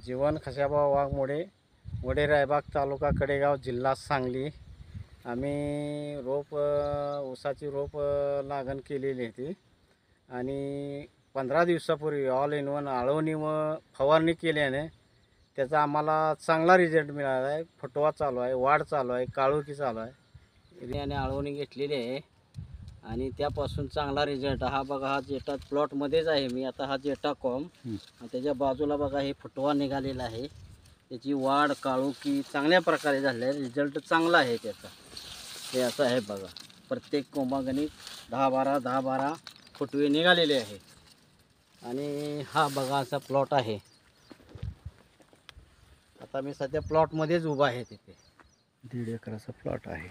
जीवन खशाबा वाघमोडे, वडे रायबाग, तालुका कडेगाव, जिल्हा सांगली. आम्ही ऊसाची रोप लागण केलेली होती आणि 15 दिवसापूर्वी ऑल इन वन आळवणी व फवारणी केल्याने त्याचा आम्हाला चांगला रिझल्ट मिळाला आहे. फुटवा चालू आहे, वाढ चालू आहे, काळोखी चालू आहे. आणि आळवणी घेतलेली आहे आणि त्यापासून चांगला रिझल्ट. हा बघा, हा जेटा प्लॉटमध्येच आहे मी आता. हा जेटा कॉम त्याच्या बाजूला बघा हे फुटवा निघालेला आहे. त्याची वाढ काळोखी चांगल्या प्रकारे झाली आहे. रिझल्ट चांगला आहे त्याचा. हे असं आहे बघा, प्रत्येक कोंबागणिक 10-12 फुटवे निघालेले आहे. आणि हा बघा असा प्लॉट आहे. आता मी सध्या प्लॉटमध्येच उभा आहे. तिथे 1.5 एकराचा प्लॉट आहे.